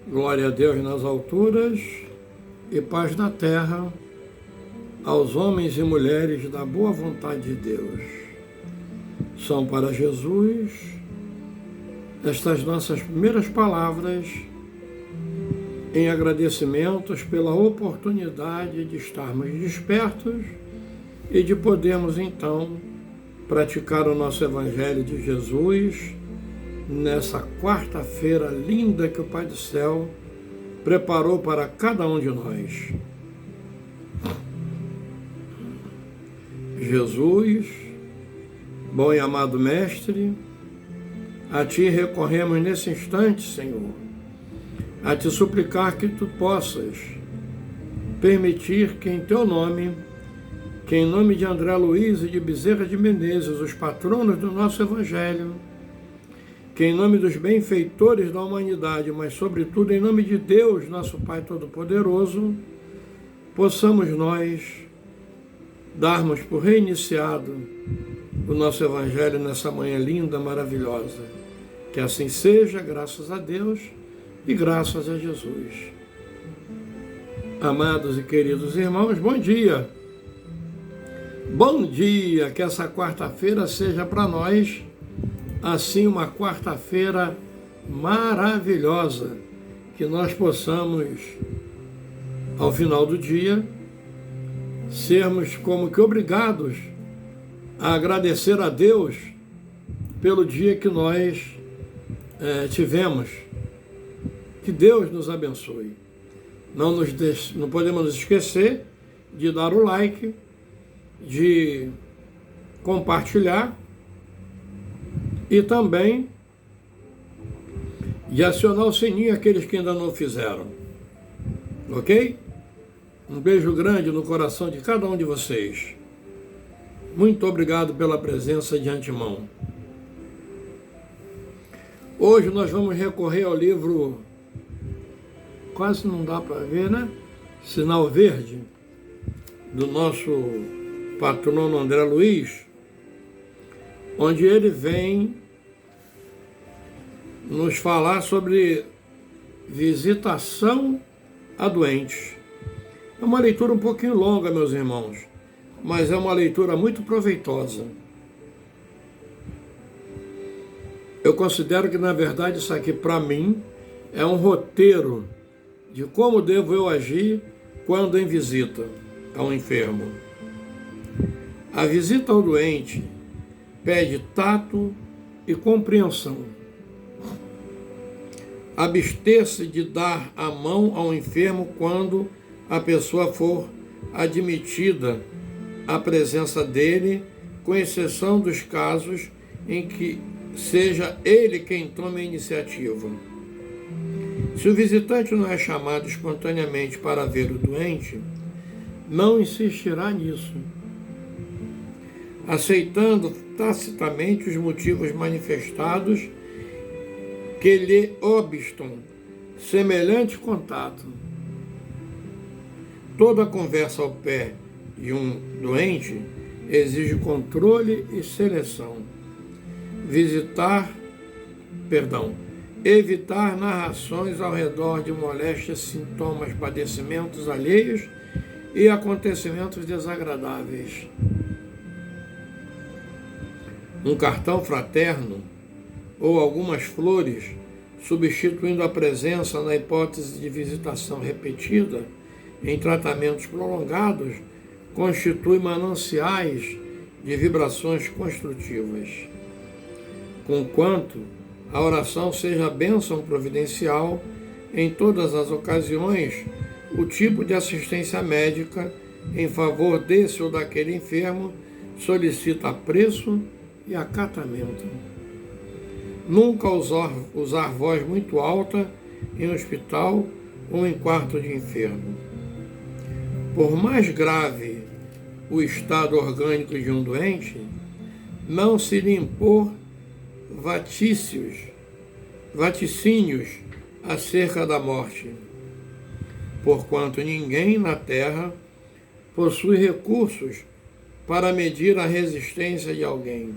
Glória a Deus nas alturas e paz na terra aos homens e mulheres da boa vontade de Deus. São para Jesus estas nossas primeiras palavras em agradecimentos pela oportunidade de estarmos despertos e de podermos então praticar o nosso Evangelho de Jesus nessa quarta-feira linda que o Pai do Céu preparou para cada um de nós. Jesus, bom e amado Mestre, a Ti recorremos nesse instante, Senhor, a Te suplicar que Tu possas permitir que em Teu nome, que em nome de André Luiz e de Bezerra de Menezes, os patronos do nosso Evangelho, que em nome dos benfeitores da humanidade, mas sobretudo em nome de Deus, nosso Pai Todo-Poderoso, possamos nós darmos por reiniciado o nosso Evangelho nessa manhã linda, maravilhosa. Que assim seja, graças a Deus e graças a Jesus. Amados e queridos irmãos, bom dia! Bom dia! Que essa quarta-feira seja para nós assim uma quarta-feira maravilhosa, que nós possamos, ao final do dia, sermos como que obrigados a agradecer a Deus pelo dia que nós tivemos. Que Deus nos abençoe. Não podemos esquecer de dar o like, de compartilhar, e também de acionar o sininho aqueles que ainda não fizeram. Ok? Um beijo grande no coração de cada um de vocês. Muito obrigado pela presença de antemão. Hoje nós vamos recorrer ao livro, quase não dá para ver, né? Sinal Verde, do nosso patrono André Luiz, onde ele vem nos falar sobre visitação a doentes. É uma leitura um pouquinho longa, meus irmãos, mas é uma leitura muito proveitosa. Eu considero que, na verdade, isso aqui, para mim, é um roteiro de como devo eu agir quando em visita ao enfermo. A visita ao doente pede tato e compreensão. Abster-se de dar a mão ao enfermo quando a pessoa for admitida à presença dele, com exceção dos casos em que seja ele quem tome a iniciativa. Se o visitante não é chamado espontaneamente para ver o doente, não insistirá nisso, aceitando tacitamente os motivos manifestados que lhe obstam semelhante contato. Toda conversa ao pé de um doente exige controle e seleção. Evitar narrações ao redor de moléstias, sintomas, padecimentos alheios e acontecimentos desagradáveis. Um cartão fraterno ou algumas flores, substituindo a presença na hipótese de visitação repetida em tratamentos prolongados, constitui mananciais de vibrações construtivas. Conquanto a oração seja a bênção providencial, em todas as ocasiões, o tipo de assistência médica em favor desse ou daquele enfermo solicita apreço e acatamento. Nunca usar voz muito alta em hospital ou em quarto de enfermo. Por mais grave o estado orgânico de um doente, não se lhe impor vaticínios acerca da morte, porquanto ninguém na terra possui recursos para medir a resistência de alguém.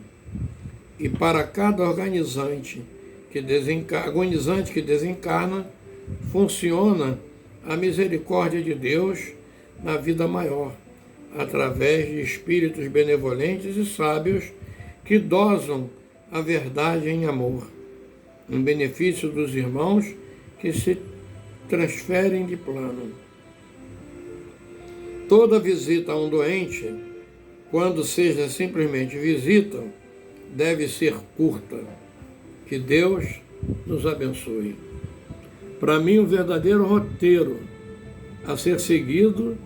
E para cada agonizante que desencarna, funciona a misericórdia de Deus na vida maior, através de espíritos benevolentes e sábios que dosam a verdade em amor, em benefício dos irmãos que se transferem de plano. Toda visita a um doente, quando seja simplesmente visita, deve ser curta. Que Deus nos abençoe. Para mim, o verdadeiro roteiro a ser seguido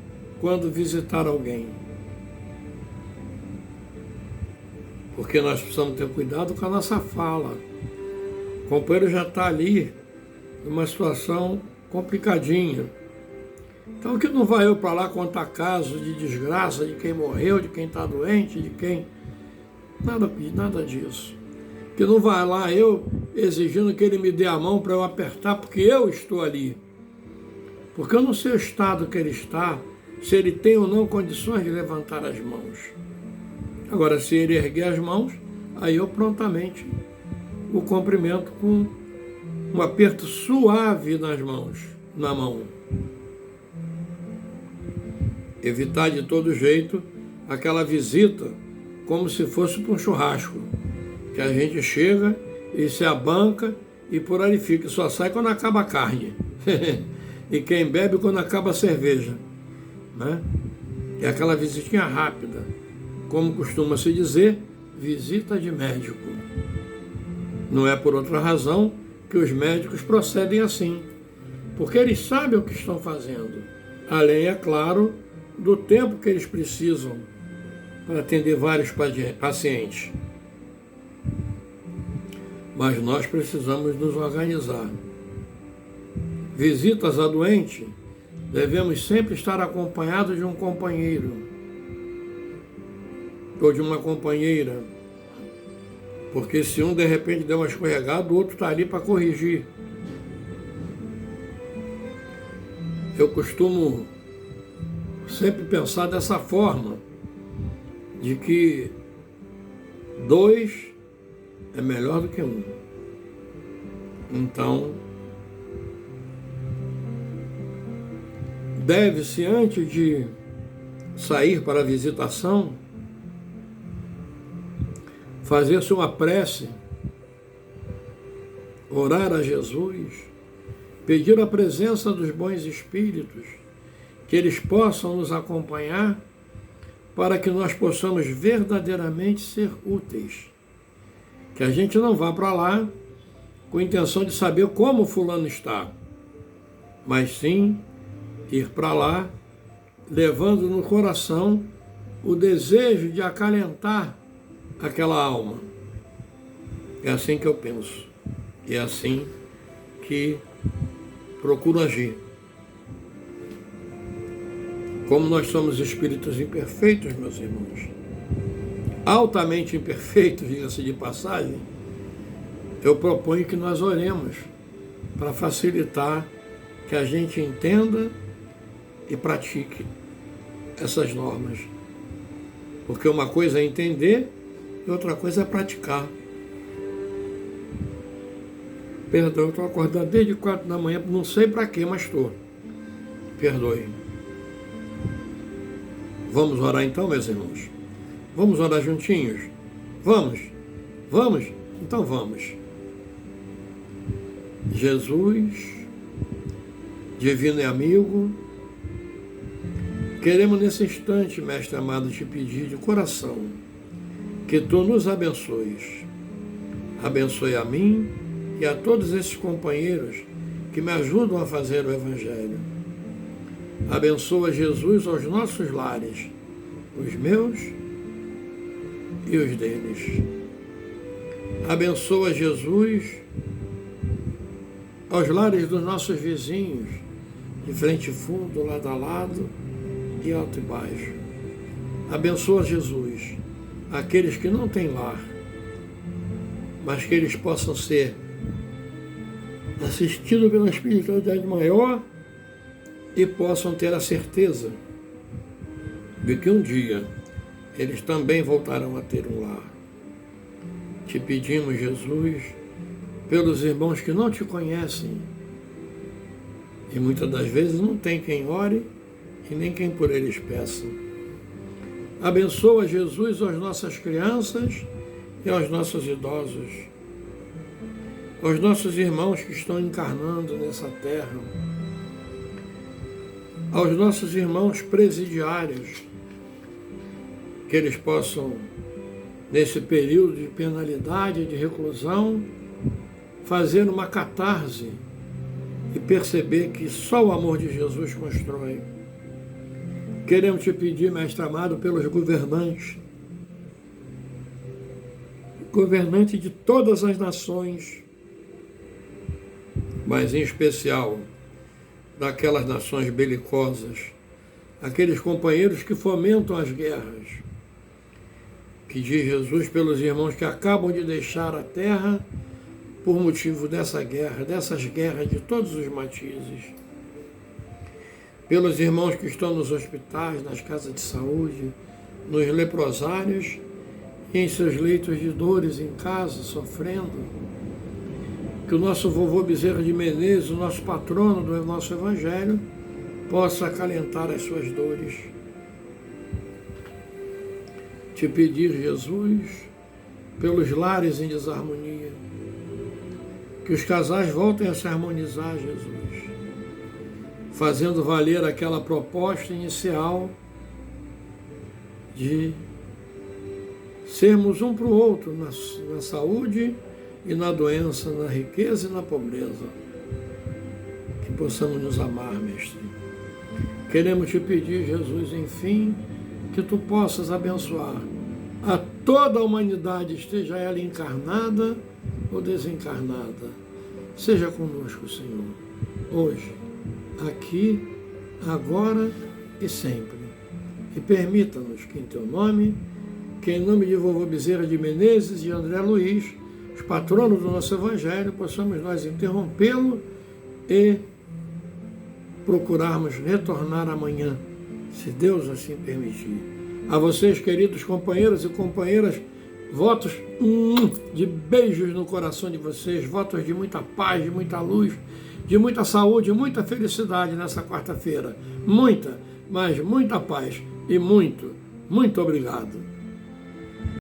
quando visitar alguém. Porque nós precisamos ter cuidado com a nossa fala. O companheiro já está ali numa situação complicadinha. Então, que não vai eu para lá contar casos de desgraça, de quem morreu, de quem está doente, de quem... Nada disso. Que não vai lá eu exigindo que ele me dê a mão para eu apertar, porque eu estou ali. Porque eu não sei o estado que ele está, se ele tem ou não condições de levantar as mãos. Agora, se ele erguer as mãos, aí eu prontamente o cumprimento com um aperto suave na mão. Evitar de todo jeito aquela visita como se fosse para um churrasco, que a gente chega e se abanca e por ali fica, só sai quando acaba a carne. E quem bebe quando acaba a cerveja, né? É aquela visitinha rápida, como costuma se dizer, visita de médico. Não é por outra razão que os médicos procedem assim, porque eles sabem o que estão fazendo, além, é claro, do tempo que eles precisam para atender vários pacientes. Mas nós precisamos nos organizar. Visitas a doente, devemos sempre estar acompanhados de um companheiro ou de uma companheira, porque se um de repente der uma escorregada, o outro está ali para corrigir. Eu costumo sempre pensar dessa forma, de que 2 é melhor do que 1. Então, deve-se, antes de sair para a visitação, fazer-se uma prece, orar a Jesus, pedir a presença dos bons espíritos, que eles possam nos acompanhar para que nós possamos verdadeiramente ser úteis. Que a gente não vá para lá com a intenção de saber como fulano está, mas sim ir para lá levando no coração o desejo de acalentar aquela alma. É assim que eu penso. É assim que procuro agir. Como nós somos espíritos imperfeitos, meus irmãos, altamente imperfeitos, diga-se de passagem, eu proponho que nós oremos para facilitar que a gente entenda e pratique essas normas. Porque uma coisa é entender e outra coisa é praticar. Perdão, eu estou acordado desde 4 da manhã, não sei para quê, mas estou. Perdoe. Vamos orar então, meus irmãos? Vamos orar juntinhos? Vamos? Vamos? Então vamos. Jesus, divino e amigo, queremos nesse instante, Mestre amado, te pedir de coração que tu nos abençoes. Abençoe a mim e a todos esses companheiros que me ajudam a fazer o Evangelho. Abençoa, Jesus, aos nossos lares, os meus e os deles. Abençoa, Jesus, aos lares dos nossos vizinhos, de frente e fundo, lado a lado e alto e baixo. Abençoa, Jesus, aqueles que não têm lar, mas que eles possam ser assistidos pela espiritualidade maior e possam ter a certeza de que um dia eles também voltarão a ter um lar. Te pedimos, Jesus, pelos irmãos que não te conhecem, E muitas das vezes não tem quem ore e nem quem por eles peça. Abençoa, Jesus, as nossas crianças e aos nossos idosos, aos nossos irmãos que estão encarnando nessa terra, aos nossos irmãos presidiários, que eles possam, nesse período de penalidade, de reclusão, fazer uma catarse e perceber que só o amor de Jesus constrói. Queremos te pedir, Mestre amado, pelos governantes de todas as nações, mas em especial daquelas nações belicosas, aqueles companheiros que fomentam as guerras. Pedir, Jesus, pelos irmãos que acabam de deixar a terra por motivo dessa guerra, dessas guerras de todos os matizes. Pelos irmãos que estão nos hospitais, nas casas de saúde, nos leprosários e em seus leitos de dores em casa, sofrendo. Que o nosso vovô Bezerra de Menezes, o nosso patrono do nosso Evangelho, possa acalentar as suas dores. Te pedir, Jesus, pelos lares em desarmonia, que os casais voltem a se harmonizar, Jesus, fazendo valer aquela proposta inicial de sermos um para o outro na saúde e na doença, na riqueza e na pobreza. Que possamos nos amar, Mestre. Queremos te pedir, Jesus, enfim, que tu possas abençoar a toda a humanidade, esteja ela encarnada ou desencarnada. Seja conosco, Senhor, hoje, aqui, agora e sempre. E permita-nos que em teu nome, que em nome de vovô Bezerra de Menezes e de André Luiz, os patronos do nosso Evangelho, possamos nós interrompê-lo e procurarmos retornar amanhã, se Deus assim permitir. A vocês, queridos companheiros e companheiras, votos de beijos no coração de vocês, votos de muita paz, de muita luz, de muita saúde, muita felicidade nessa quarta-feira. Muita, mas muita paz e muito obrigado.